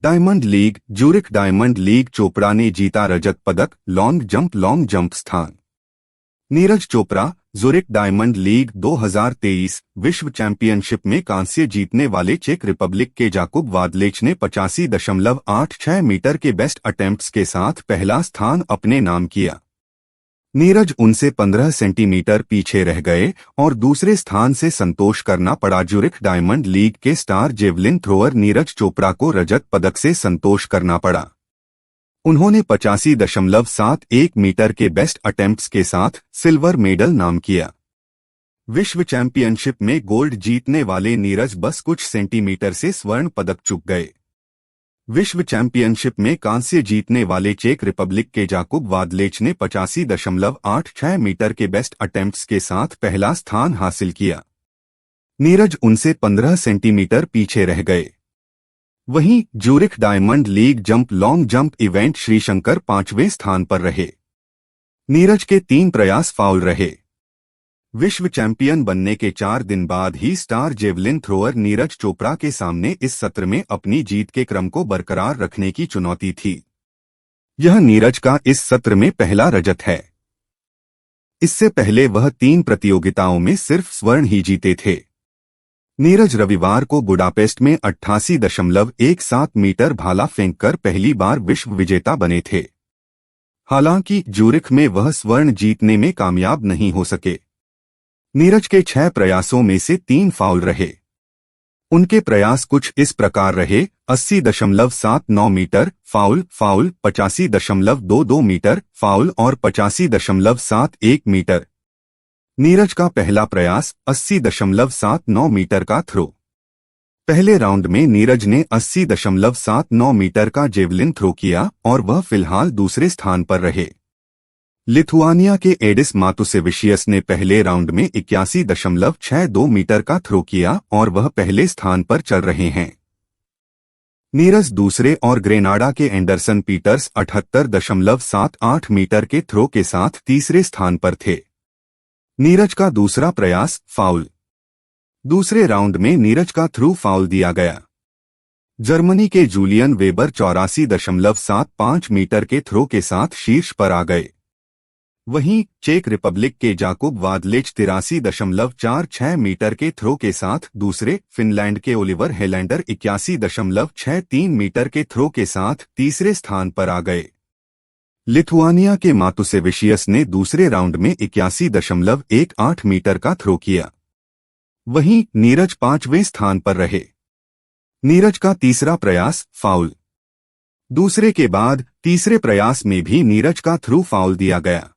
Diamond league Zurich diamond league Chopra ने जीता रजत पदक लॉन्ग जंप स्थान। Neeraj Chopra Zurich diamond league 2023 विश्व चैंपियनशिप में कांस्य जीतने वाले चेक रिपब्लिक के जाकुब वादलेच ने 85.86 मीटर के बेस्ट अटेम्प्ट्स के साथ पहला स्थान अपने नाम किया। नीरज उनसे 15 सेंटीमीटर पीछे रह गए और दूसरे स्थान से संतोष करना पड़ा। ज्यूरिख डायमंड लीग के star javelin thrower Neeraj Chopra को रजत पदक से संतोष करना पड़ा। उन्होंने 85.71 मीटर के बेस्ट अटेम्प्ट्स के साथ सिल्वर मेडल नाम किया। विश्व चैंपियनशिप में गोल्ड जीतने वाले नीरज बस कुछ सेंटीमीटर से स्वर्ण पदक चूक गए। विश्व चैंपियनशिप में कांस्य जीतने वाले चेक रिपब्लिक के जाकुब वादलेच ने 85.86 मीटर के बेस्ट अटेम्प्ट्स के साथ पहला स्थान हासिल किया। नीरज उनसे 15 सेंटीमीटर पीछे रह गए। वहीं Zurich diamond league long jump event Sreeshankar 5वें स्थान पर रहे। नीरज के 3 प्रयास फाउल रहे। विश्व चैंपियन बनने के 4 दिन बाद ही star javelin thrower Neeraj Chopra के सामने इस सत्र में अपनी जीत के क्रम को बरकरार रखने की चुनौती थी। यह नीरज का इस सत्र में पहला रजत है। इससे पहले वह 3 प्रतियोगिताओं में सिर्फ स्वर्ण ही जीते थे। नीरज रविवार को बुडापेस्ट में 88.17 मीटर भाला फेंककर पहली बार विश्व विजेता बने थे। हालांकि ज्यूरिख में वह स्वर्ण जीतने में कामयाब नहीं हो सके। नीरज के 6 प्रयासों में से 3 फाउल रहे। उनके प्रयास कुछ इस प्रकार रहे: 80.79 मीटर फाउल, 85.22 मीटर फाउल और 85.71 मीटर। नीरज का पहला प्रयास 80.79 मीटर का थ्रो। पहले राउंड में नीरज ने 80.79 मीटर का जेवलिन थ्रो किया और वह फिलहाल दूसरे स्थान पर रहे। लिथुआनिया के एडिस मातुसेविशियस ने पहले राउंड में 81.62 मीटर का थ्रो किया और वह पहले स्थान पर चल रहे हैं। नीरज दूसरे और ग्रेनाडा के एंडरसन पीटर्स 78.78 मीटर के थ्रो के साथ तीसरे स्थान पर थे। नीरज का दूसरा प्रयास फाउल। दूसरे राउंड में नीरज का थ्रू फाउल दिया गया। जर्मनी के जूलियन वेबर 84.75 मीटर के थ्रो के साथ शीर्ष पर आ गए। वहीं चेक रिपब्लिक के जाकुब वादलेच 83.46 मीटर के थ्रो के साथ दूसरे, फिनलैंड के ओलिवर हेलैंडर 81.63 मीटर के थ्रो के साथ तीसरे स्थान पर आ गए। लिथुआनिया के मातुसेविशियस ने दूसरे राउंड में 81.18 मीटर का थ्रो किया। वहीं नीरज 5वें स्थान पर रहे। नीरज का तीसरा प्रयास फाउल। दूसरे के बाद तीसरे प्रयास में भी नीरज का थ्रू फाउल दिया गया।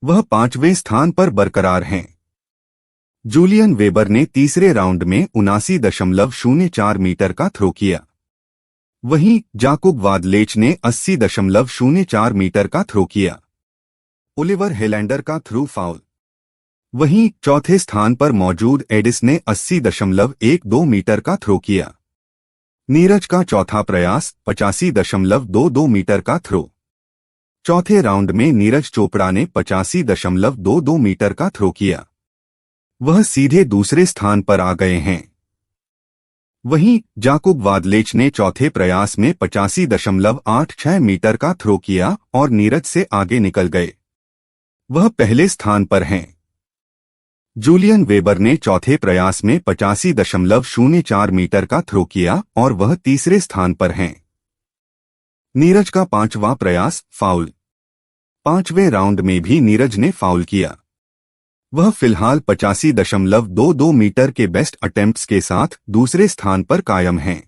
वह 5वें स्थान पर बरकरार हैं। जूलियन वेबर ने तीसरे राउंड में 79.04 मीटर का थ्रो किया। वहीं जाकुब वादलेच ने 80.04 मीटर का थ्रो किया। ओलिवर हेलैंडर का थ्रू फाउल। वहीं चौथे स्थान पर मौजूद एडिस ने 80.12 मीटर का थ्रो किया। नीरज का चौथा प्रयास 85.22 मीटर का थ्रो। चौथे राउंड में नीरज चोपड़ा ने 85.22 मीटर का थ्रो किया। वह सीधे दूसरे स्थान पर आ गए हैं। वहीं जाकुब वादलेच ने चौथे प्रयास में 85.86 मीटर का थ्रो किया और नीरज से आगे निकल गए। वह पहले स्थान पर हैं। जूलियन वेबर ने चौथे प्रयास में 85.04 मीटर का थ्रो किया और वह तीसरे स्थान पर हैं। नीरज का 5वां प्रयास फाउल। 5वें राउंड में भी नीरज ने फाउल किया। वह फिलहाल 85.22 मीटर के बेस्ट अटेम्प्ट्स के साथ दूसरे स्थान पर कायम हैं।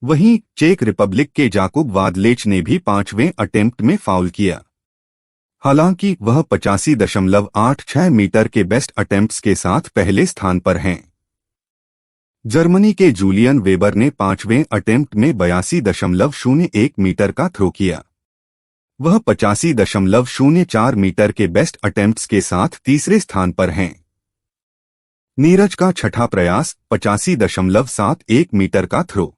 वहीं चेक रिपब्लिक के जाकुब वादलेच ने भी 5वें अटेम्प्ट में फाउल किया। हालांकि वह 85.86 मीटर के बेस्ट अटेम्प्ट्स के साथ पहले स्थान पर हैं। जर्मनी के जूलियन वेबर ने 5वें अटेम्प्ट में 82.01 मीटर का थ्रो किया। वह 85.04 मीटर के बेस्ट अटेम्प्ट्स के साथ तीसरे स्थान पर हैं। नीरज का छठा प्रयास 85.71 मीटर का थ्रो।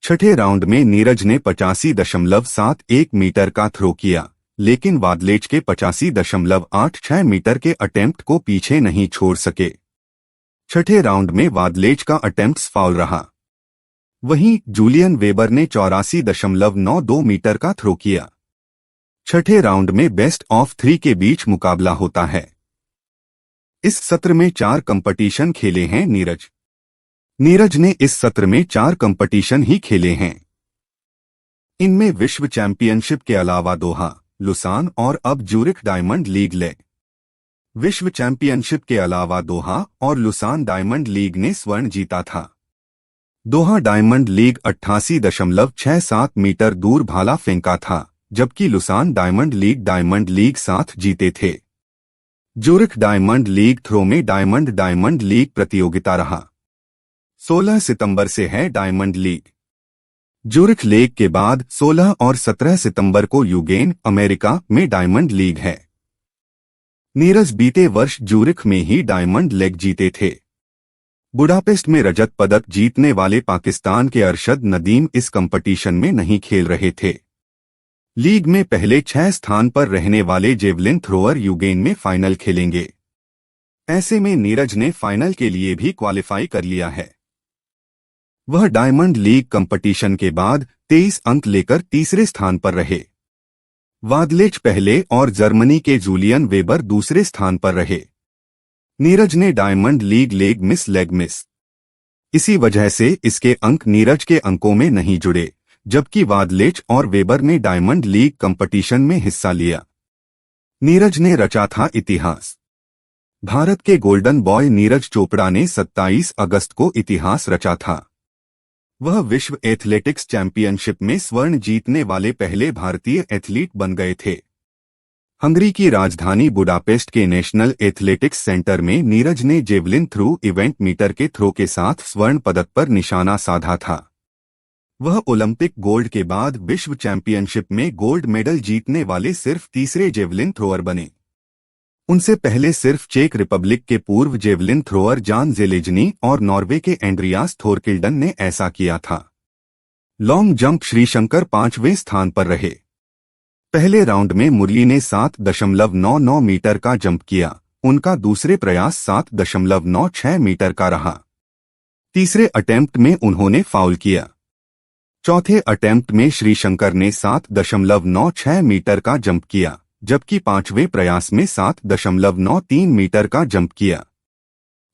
छठे राउंड में नीरज ने 85.71 मीटर का थ्रो किया, लेकिन वादलेच के 85.86 मीटर के अटेम्प्ट को पीछे नहीं छोड़ सके। छठे राउंड में वादलेच का अटेम्प्ट फाउल रहा। वहीं जूलियन वेबर ने 84.92 मीटर का थ्रो किया। छठे राउंड में बेस्ट ऑफ 3 के बीच मुकाबला होता है। इस सत्र में 4 कंपटीशन खेले हैं नीरज ने इस सत्र में 4 कंपटीशन ही खेले हैं। इनमें विश्व चैंपियनशिप के अलावा दोहा, लुसान और अब ज्यूरिख डायमंड लीग ले। विश्व चैंपियनशिप के अलावा दोहा और लुसान डायमंड लीग ने स्वर्ण जीता था। दोहा डायमंड लीग 88.67 मीटर दूर भाला फेंका था, जबकि लुसान डायमंड लीग 7 जीते थे। ज्यूरिख डायमंड लीग थ्रो में डायमंड लीग प्रतियोगिता रहा। 16 सितंबर से है डायमंड लीग। ज्यूरिख लीग के बाद 16 और 17 सितंबर को यूगेन, अमेरिका में डायमंड लीग है। नीरज बीते वर्ष ज्यूरिख में ही डायमंड लीग जीते थे। बुडापेस्ट में रजत पदक जीतने वाले पाकिस्तान के अरशद नदीम इस कंपटीशन में नहीं खेल रहे थे। लीग में पहले 6 स्थान पर रहने वाले जेवलिन थ्रोअर यूगेन में फाइनल खेलेंगे। ऐसे में नीरज ने फाइनल के लिए भी क्वालिफाई कर लिया है। वह डायमंड लीग कंपटीशन के बाद 23 अंक लेकर तीसरे स्थान पर रहे। वादलेच पहले और जर्मनी के जूलियन वेबर दूसरे स्थान पर रहे। नीरज ने डायमंड लीग लेग मिस। इसी वजह से इसके अंक नीरज के अंकों में नहीं जुड़े, जबकि वादलेच और वेबर ने डायमंड लीग कंपटीशन में हिस्सा लिया। नीरज ने रचा था इतिहास। भारत के गोल्डन बॉय नीरज चोपड़ा ने 27 अगस्त को इतिहास रचा था। वह विश्व एथलेटिक्स चैंपियनशिप में स्वर्ण जीतने वाले पहले भारतीय एथलीट बन गए थे। हंगरी की राजधानी बुडापेस्ट के नेशनल एथलेटिक्स सेंटर में नीरज ने जेवलिन थ्रू इवेंट मीटर के थ्रो के साथ स्वर्ण पदक पर निशाना साधा था। वह ओलंपिक गोल्ड के बाद विश्व चैंपियनशिप में गोल्ड मेडल जीतने वाले सिर्फ तीसरे जेवलिन थ्रोअर बने। उनसे पहले सिर्फ चेक रिपब्लिक के पूर्व जेवलिन थ्रोअर जान जेलेजनी और नॉर्वे के एंड्रियास थोरकिल्डन ने ऐसा किया था। लॉन्ग जंप श्रीशंकर 5वें स्थान पर रहे। पहले राउंड में मुरली ने 7.99 मीटर का जंप किया। उनका दूसरे प्रयास 7.96 मीटर का रहा। तीसरे अटेम्प्ट में उन्होंने फाउल किया। चौथे अटेम्प्ट में श्रीशंकर ने 7.96 मीटर का जंप किया, जबकि 5वें प्रयास में 7.93 मीटर का जंप किया।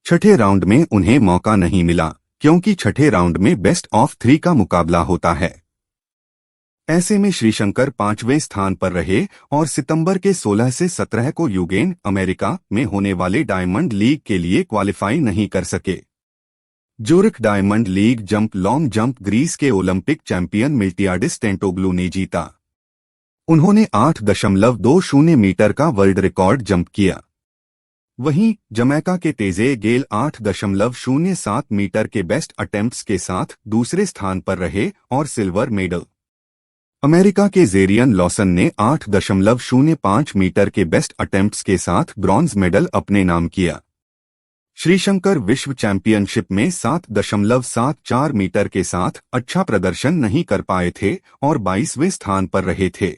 छठे राउंड में उन्हें मौका नहीं मिला, क्योंकि छठे राउंड में बेस्ट ऑफ 3 का मुकाबला होता है। ऐसे में श्रीशंकर 5वें स्थान पर रहे और सितंबर के 16 से 17 को यूगेन, अमेरिका में होने वाले डायमंड लीग के लिए क्वालिफाई नहीं कर सके। Zurich diamond league jump long jump Greece के ओलंपिक चैंपियन मिल्टियाडिस टेंटोग्लू ने जीता। उन्होंने 8.20 मीटर का वर्ल्ड रिकॉर्ड जंप किया। वहीं जमैका के तेजे गेल 8.07 मीटर के बेस्ट अटेम्प्ट्स के साथ दूसरे स्थान पर रहे और सिल्वर मेडल। अमेरिका के जेरियन लॉसन ने 8.05 मीटर के बेस्ट अटेम्प्ट्स के साथ ब्रॉन्ज मेडल अपने नाम किया। श्रीशंकर विश्व चैंपियनशिप में 7.74 मीटर के साथ अच्छा प्रदर्शन नहीं कर पाए थे और 22वें स्थान पर रहे थे।